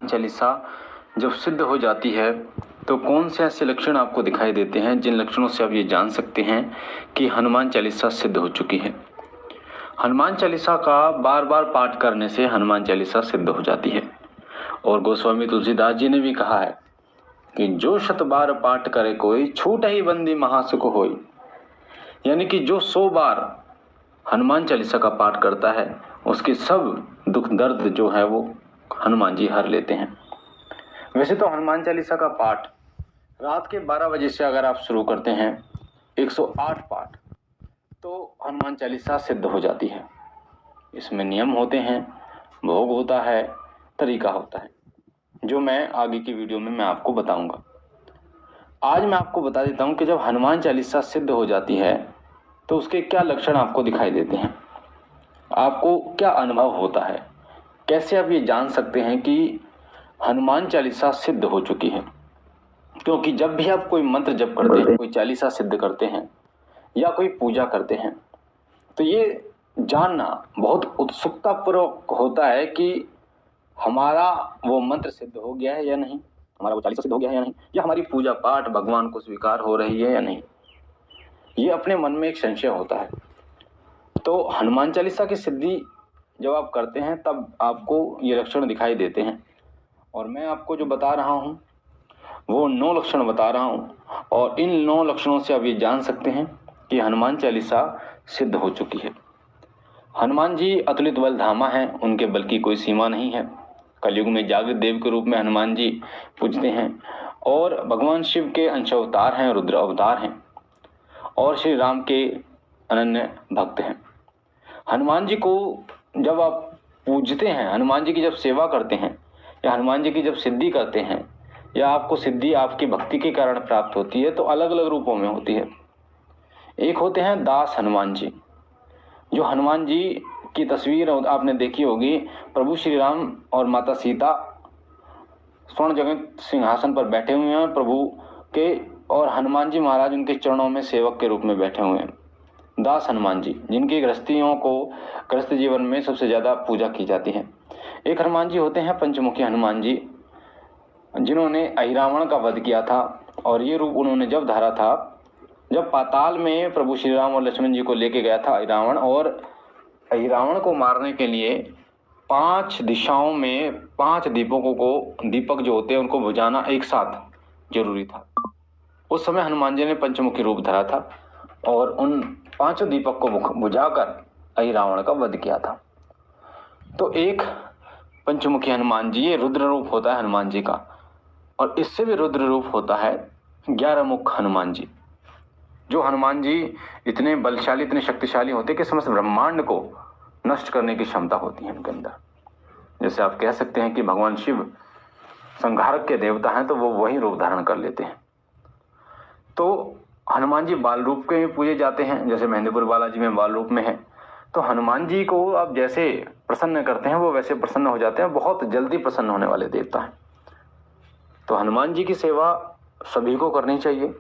चालीसा जब सिद्ध हो जाती है तो कौन से ऐसे लक्षण आपको दिखाई देते हैं जिन लक्षणों से आप ये जान सकते हैं कि हनुमान चालीसा सिद्ध हो चुकी है। हनुमान चालीसा का बार बार पाठ करने से हनुमान चालीसा सिद्ध हो जाती है और गोस्वामी तुलसीदास जी ने भी कहा है कि जो 100 बार पाठ करे कोई छूट ही बंदी महासुख होई। यानी कि जो 100 बार हनुमान चालीसा का पाठ करता है उसके सब दुख दर्द जो है वो हनुमान जी हर लेते हैं। वैसे तो हनुमान चालीसा का पाठ रात के 12 बजे से अगर आप शुरू करते हैं 108 पाठ तो हनुमान चालीसा सिद्ध हो जाती है। इसमें नियम होते हैं, भोग होता है, तरीका होता है, जो मैं आगे की वीडियो में मैं आपको बताऊंगा। आज मैं आपको बता देता हूं कि जब हनुमान चालीसा सिद्ध हो जाती है तो उसके क्या लक्षण आपको दिखाई देते हैं, आपको क्या अनुभव होता है, कैसे आप ये जान सकते हैं कि हनुमान चालीसा सिद्ध हो चुकी है। क्योंकि जब भी आप कोई मंत्र जप करते हैं, कोई चालीसा सिद्ध करते हैं या कोई पूजा करते हैं तो ये जानना बहुत उत्सुकतापूर्वक होता है कि हमारा वो मंत्र सिद्ध हो गया है या नहीं, हमारा वो चालीसा सिद्ध हो गया है या नहीं, या हमारी पूजा पाठ भगवान को स्वीकार हो रही है या नहीं। ये अपने मन में एक संशय होता है। तो हनुमान चालीसा की सिद्धि जब आप करते हैं तब आपको ये लक्षण दिखाई देते हैं और मैं आपको जो बता रहा हूँ वो 9 लक्षण बता रहा हूँ और इन 9 लक्षणों से आप ये जान सकते हैं कि हनुमान चालीसा सिद्ध हो चुकी है। हनुमान जी अतुलित बल धामा हैं, उनके बल की कोई सीमा नहीं है। कलयुग में जागृत देव के रूप में हनुमान जी पूजते हैं और भगवान शिव के अंश अवतार हैं, रुद्र अवतार हैं और श्री राम के अनन्य भक्त हैं। हनुमान जी को जब आप पूजते हैं, हनुमान जी की जब सेवा करते हैं या हनुमान जी की जब सिद्धि करते हैं या आपको सिद्धि आपकी भक्ति के कारण प्राप्त होती है तो अलग अलग रूपों में होती है। एक होते हैं दास हनुमान जी, जो हनुमान जी की तस्वीर आपने देखी होगी, प्रभु श्री राम और माता सीता स्वर्ण जगत सिंहासन पर बैठे हुए हैं प्रभु के और हनुमान जी महाराज उनके चरणों में सेवक के रूप में बैठे हुए हैं। दास हनुमान जी जिनकी गृहस्थियों को गृहस्थ जीवन में सबसे ज़्यादा पूजा की जाती है। एक हनुमान जी होते हैं पंचमुखी हनुमान जी, जिन्होंने अहिरावण का वध किया था और ये रूप उन्होंने जब धारा था जब पाताल में प्रभु श्री राम और लक्ष्मण जी को लेके गया था अहिरावण, और अहिरावण को मारने के लिए 5 दिशाओं में 5 दीपक जो होते हैं उनको बुझाना एक साथ जरूरी था। उस समय हनुमान जी ने पंचमुखी रूप धरा था और उन 5 दीपक को बुझाकर अहिरावण का वध किया था। तो एक पंचमुखी हनुमान जी, ये रुद्र रूप होता है हनुमान जी का, और इससे भी रुद्र रूप होता है 11 मुख हनुमान जी, जो हनुमान जी इतने बलशाली, इतने शक्तिशाली होते कि समस्त ब्रह्मांड को नष्ट करने की क्षमता होती है उनके अंदर। जैसे आप कह सकते हैं कि भगवान शिव संहारक के देवता हैं तो वो वही रूप धारण कर लेते हैं। तो हनुमान जी बाल रूप के पूजे जाते हैं, जैसे मेहंदीपुर बालाजी में बाल रूप में है। तो हनुमान जी को आप जैसे प्रसन्न करते हैं वो वैसे प्रसन्न हो जाते हैं, बहुत जल्दी प्रसन्न होने वाले देवता हैं। तो हनुमान जी की सेवा सभी को करनी चाहिए।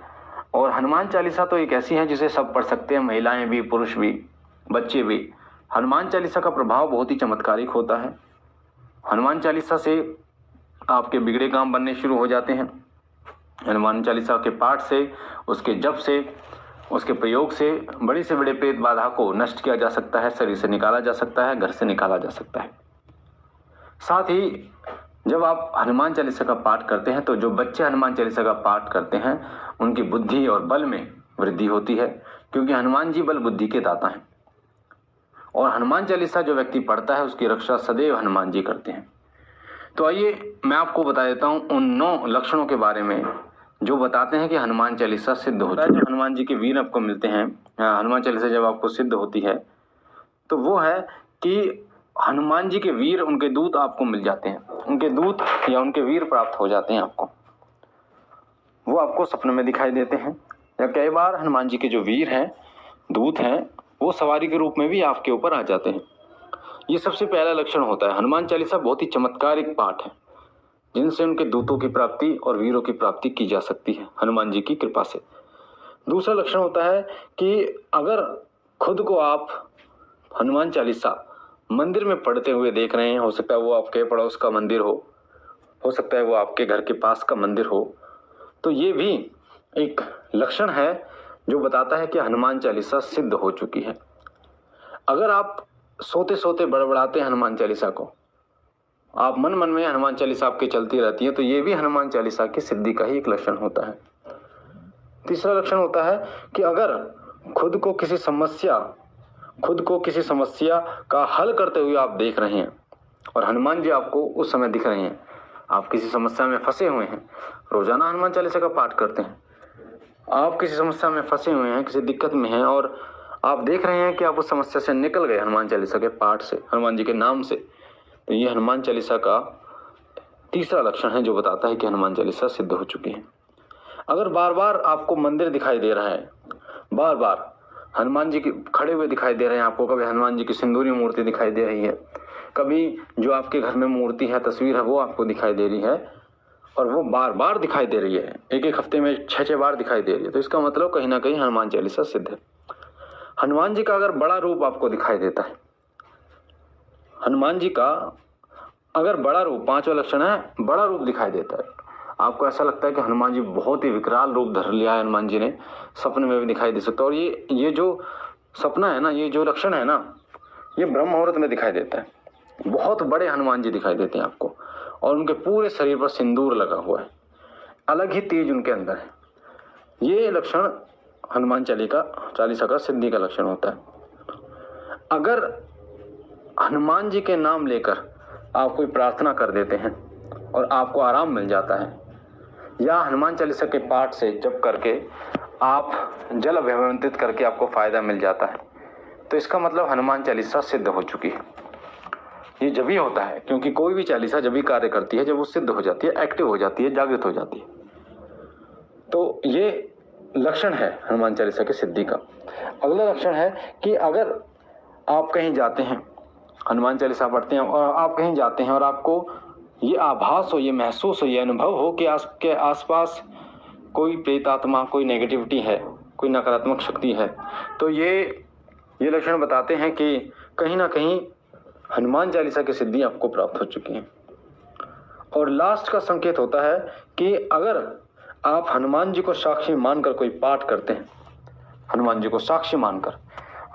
और हनुमान चालीसा तो एक ऐसी है जिसे सब पढ़ सकते हैं, महिलाएं भी, पुरुष भी, बच्चे भी। हनुमान चालीसा का प्रभाव बहुत ही चमत्कारिक होता है। हनुमान चालीसा से आपके बिगड़े काम बनने शुरू हो जाते हैं। हनुमान चालीसा के पाठ से, उसके जप से, उसके प्रयोग से बड़ी से बड़े प्रेत बाधा को नष्ट किया जा सकता है, शरीर से निकाला जा सकता है, घर से निकाला जा सकता है। साथ ही जब आप हनुमान चालीसा का पाठ करते हैं तो जो बच्चे हनुमान चालीसा का पाठ करते हैं उनकी बुद्धि और बल में वृद्धि होती है, क्योंकि हनुमान जी बल बुद्धि के दाता हैं। और हनुमान चालीसा जो व्यक्ति पढ़ता है उसकी रक्षा सदैव हनुमान जी करते हैं। तो आइए मैं आपको बता देता हूँ उन 9 लक्षणों के बारे में जो बताते हैं कि हनुमान चालीसा सिद्ध हो चुकी है। जो हनुमान जी के वीर आपको मिलते हैं, हनुमान चालीसा जब आपको सिद्ध होती है तो वो है कि हनुमान जी के वीर, उनके दूत आपको मिल जाते हैं, उनके दूत या उनके वीर प्राप्त हो जाते हैं आपको। वो आपको सपने में दिखाई देते हैं या कई बार हनुमान जी के जो वीर हैं, दूत हैं, वो सवारी के रूप में भी आपके ऊपर आ जाते हैं। ये सबसे पहला लक्षण होता है। हनुमान चालीसा बहुत ही चमत्कारिक पाठ है जिनसे उनके दूतों की प्राप्ति और वीरों की प्राप्ति की जा सकती है हनुमान जी की कृपा से। दूसरा लक्षण होता है कि अगर खुद को आप हनुमान चालीसा मंदिर में पढ़ते हुए देख रहे हैं, हो सकता है वो आपके पड़ोस का मंदिर हो हो सकता है वो आपके घर के पास का मंदिर हो, तो ये भी एक लक्षण है जो बताता है कि हनुमान चालीसा सिद्ध हो चुकी है। अगर आप सोते सोते बड़बड़ाते हैं हनुमान चालीसा को, आप मन मन में हनुमान चालीसा आपकी चलती रहती है, तो ये भी हनुमान चालीसा की सिद्धि का ही एक लक्षण होता है। तीसरा लक्षण होता है कि अगर खुद को किसी समस्या का हल करते हुए आप देख रहे हैं और हनुमान जी आपको उस समय दिख रहे हैं, आप किसी समस्या में फंसे हुए हैं, रोजाना हनुमान चालीसा का पाठ करते हैं, आप किसी समस्या में फंसे हुए हैं, किसी दिक्कत में हैं और आप देख रहे हैं कि आप उस समस्या से निकल गए हनुमान चालीसा के पाठ से, हनुमान जी के नाम से, तो ये हनुमान चालीसा का तीसरा लक्षण है जो बताता है कि हनुमान चालीसा सिद्ध हो चुकी है। अगर बार बार आपको मंदिर दिखाई दे रहा है, बार बार हनुमान जी के खड़े हुए दिखाई दे रहे हैं आपको, कभी हनुमान जी की सिंदूरी मूर्ति दिखाई दे रही है, कभी जो आपके घर में मूर्ति है, तस्वीर है, वो आपको दिखाई दे रही है और वो बार बार दिखाई दे रही है, एक एक हफ्ते में 6-6 बार दिखाई दे रही है, तो इसका मतलब कहीं ना कहीं हनुमान चालीसा सिद्ध है। हनुमान जी का अगर बड़ा रूप आपको दिखाई देता है, हनुमान जी का अगर बड़ा रूप, पांचवा लक्षण है, बड़ा रूप दिखाई देता है, आपको ऐसा लगता है कि हनुमान जी बहुत ही विकराल रूप धर लिया है, हनुमान जी ने सपने में भी दिखाई दे सकता है, और ये जो सपना है ना, ये जो लक्षण है ना, ये ब्रह्म मुहूर्त में दिखाई देता है। बहुत बड़े हनुमान जी दिखाई देते हैं आपको और उनके पूरे शरीर पर सिंदूर लगा हुआ है, अलग ही तेज उनके अंदर है। ये लक्षण हनुमान चालीसा का सिद्धि का लक्षण होता है। अगर हनुमान जी के नाम लेकर आप कोई प्रार्थना कर देते हैं और आपको आराम मिल जाता है, या हनुमान चालीसा के पाठ से जप करके आप जल अभिमंत्रित करके आपको फायदा मिल जाता है, तो इसका मतलब हनुमान चालीसा सिद्ध हो चुकी है। ये जब ही होता है, क्योंकि कोई भी चालीसा जब ही कार्य करती है जब वो सिद्ध हो जाती है, एक्टिव हो जाती है, जागृत हो जाती है। तो ये लक्षण है हनुमान चालीसा की सिद्धि का। अगला लक्षण है कि अगर आप कहीं जाते हैं, हनुमान चालीसा पढ़ते हैं और आप कहीं जाते हैं और आपको ये आभास हो, ये महसूस हो, ये अनुभव हो कि आपके आसपास कोई प्रेतात्मा, कोई नेगेटिविटी है, कोई नकारात्मक शक्ति है, तो ये लक्षण बताते हैं कि कहीं ना कहीं हनुमान चालीसा की सिद्धि आपको प्राप्त हो चुकी है। और लास्ट का संकेत होता है कि अगर आप हनुमान जी को साक्षी मानकर कोई पाठ करते हैं, हनुमान जी को साक्षी मानकर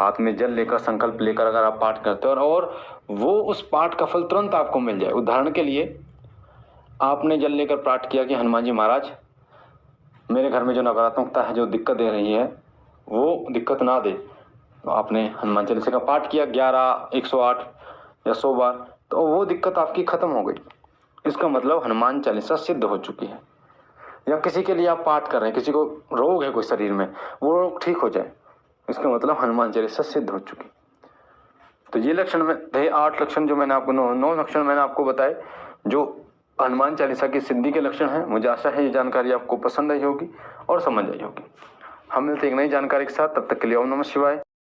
हाथ में जल लेकर, संकल्प लेकर अगर आप पाठ करते हैं और वो उस पाठ का फल तुरंत आपको मिल जाए। उदाहरण के लिए आपने जल लेकर पाठ किया कि हनुमान जी महाराज, मेरे घर में जो नकारात्मकता है, जो दिक्कत दे रही है, वो दिक्कत ना दे, तो आपने हनुमान चालीसा का पाठ किया 11, 108 या 100 बार, तो वो दिक्कत आपकी खत्म हो गई। इसका मतलब हनुमान चालीसा सिद्ध हो चुकी है। या किसी के लिए आप पाठ कर रहे हैं, किसी को रोग है कोई शरीर में, वो रोग ठीक हो जाए, इसका मतलब हनुमान चालीसा सिद्ध हो चुकी। तो ये लक्षण में थे 8 लक्षण जो मैंने आपको 9 लक्षण मैंने आपको बताए जो हनुमान चालीसा की सिद्धि के लक्षण हैं। मुझे आशा है ये जानकारी आपको पसंद आई होगी और समझ आई होगी। हम मिलते एक नई जानकारी के साथ, तब तक के लिए ओम नमः शिवाय।